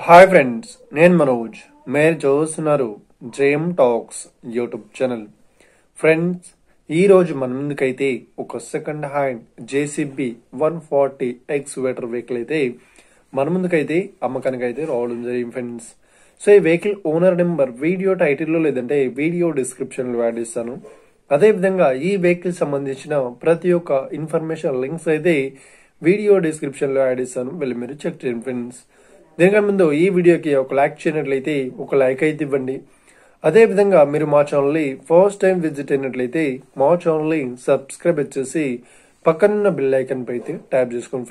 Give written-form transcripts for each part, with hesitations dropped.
Hi friends, నేను మనోజ్. మీరు చూస్తున్నారు JM talks YouTube channel. Friends, ఈరోజు మన ముందుకైతే ఒక second hand JCB 140 excavator vehicle అయితే మన ముందుకైతే అమ్మకానికి అయితే రావడం జరిగింది ఫ్రెండ్స్. సో ఈ వెహికల్ ఓనర్ నెంబర్ వీడియో టైటిల్లో లేదంటే వీడియో డిస్క్రిప్షన్లో యాడ్ ఇస్తాను. అదేవిధంగా ఈ వెహికల్ సంబంధించిన ప్రతి ఒక్క ఇన్ఫర్మేషన్ లింక్స్ అయితే వీడియో డిస్క్రిప్షన్లో యాడ్ ఇస్తాను, వెళ్ళి మీరు చెక్ చేయండి ఫ్రెండ్స్. దీనికన్నా ముందు ఈ వీడియోకి ఒక లైక్ చేయనట్లయితే ఒక లైక్ అయితే ఇవ్వండి. అదేవిధంగా మీరు మా ఛానల్ని ఫస్ట్ టైం విజిట్ అయినట్లయితే మా ఛానల్ని సబ్స్క్రైబ్ చేసి పక్కనున్న బెల్ ఐకన్ పై అయితే ట్యాప్ చేసుకోండి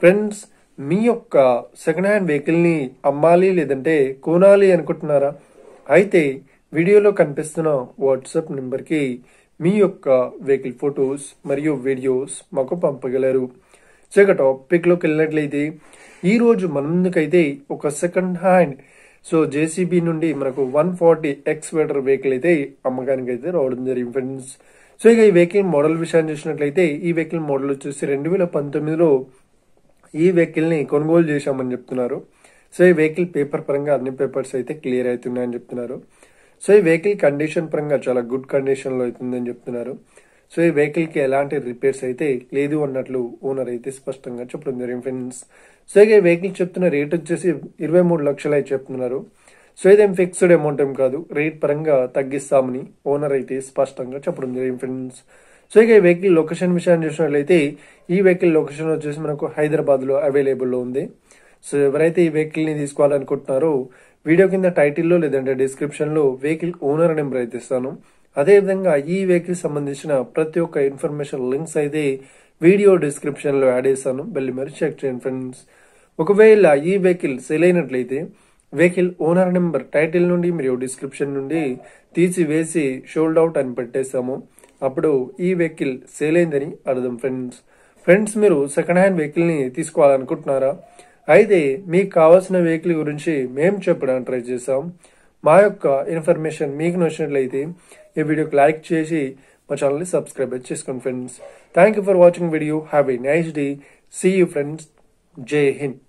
ఫ్రెండ్స్. మీ యొక్క సెకండ్ హ్యాండ్ వెహికల్ని అమ్మాలి లేదంటే కొనాలి అనుకుంటున్నారా? అయితే వీడియోలో కనిపిస్తున్న వాట్సాప్ నెంబర్కి మీ యొక్క వెహికల్ ఫొటోస్ మరియు వీడియోస్ మాకు పంపగలరు. సో ఇక టాపిక్లోకి వెళ్ళినట్లయితే ఈ రోజు మన ముందుకైతే ఒక సెకండ్ హ్యాండ్ జేసీబీ నుండి మనకు 140 ఎక్స్వేటర్ వెహికల్ అయితే అమ్మకానికి అయితే రావడం జరిగింది ఫ్రెండ్స్. సో ఇక ఈ వెహికల్ మోడల్ విషయాన్ని చూసినట్లయితే ఈ వెహికల్ మోడల్ వచ్చేసి 2019లో ఈ వెహికల్ ని కొనుగోలు చేశామని చెప్తున్నారు. సో ఈ వెహికల్ పేపర్ పరంగా అన్ని పేపర్స్ అయితే క్లియర్ అవుతున్నాయని చెప్తున్నారు. సో ఈ వెహికల్ కండిషన్ పరంగా చాలా గుడ్ కండిషన్ లో అవుతుందని చెప్తున్నారు. సో ఈ వెహికల్ కి ఎలాంటి రిపేర్స్ అయితే లేదు అన్నట్లు ఓనర్ అయితే స్పష్టంగా చెప్పడం జరిగింది ఫ్రెండ్స్. సో ఈ వెహికల్ చెప్తున్న రేట్ వచ్చేసి 23 లక్షలు అయితే చెప్తున్నారు. సో ఇదేం ఫిక్స్డ్ అమౌంట్ ఏం కాదు, రేట్ పరంగా తగ్గిస్తామని ఓనర్ అయితే స్పష్టంగా చెప్పడం జరిగింది ఫ్రెండ్స్. సో ఇక ఈ వెహికల్ లొకేషన్ విషయాన్ని చూసినట్లయితే ఈ వెహికల్ లొకేషన్ వచ్చేసి మనకు హైదరాబాద్ లో అవైలబుల్ లో ఉంది. సో ఎవరైతే ఈ వెహికల్ ని తీసుకోవాలనుకుంటున్నారో వీడియో కింద టైటిల్లో లేదంటే డిస్క్రిప్షన్ లో వెహికల్ ఓనర్ నెంబర్ అయితే ఇస్తాను. అదేవిధంగా ఈ వెహికల్ సంబంధించిన ప్రతి ఒక్క ఇన్ఫర్మేషన్ లింక్స్ అయితే వీడియో డిస్క్రిప్షన్ లో యాడ్ చేస్తాను, వెళ్ళి మరి చెక్ చేయండి ఫ్రెండ్స్. ఒకవేళ ఈ వెహికల్ సేల్ అయినట్లయితే వెహికల్ ఓనర్ నెంబర్ టైటిల్ నుండి మరియు డిస్క్రిప్షన్ నుండి తీసివేసి షోల్డ్ అవుట్ అని పెట్టేస్తాము. అప్పుడు ఈ వెహికల్ సేల్ అయిందని అర్థం ఫ్రెండ్స్. మీరు సెకండ్ హ్యాండ్ వెహికల్ ని తీసుకోవాలనుకుంటున్నారా? అయితే మీకు కావాల్సిన వెహికల్ గురించి మేము చెప్పడానికి ట్రై చేసాం. మా యొక్క ఇన్ఫర్మేషన్ మీకు నచ్చినట్లయితే ఈ వీడియోకి లైక్ చేసి మా ఛానల్ని సబ్స్క్రైబ్ చేసుకోండి friends. Thank you for watching video. Have a nice day. See you friends. జై హింద్.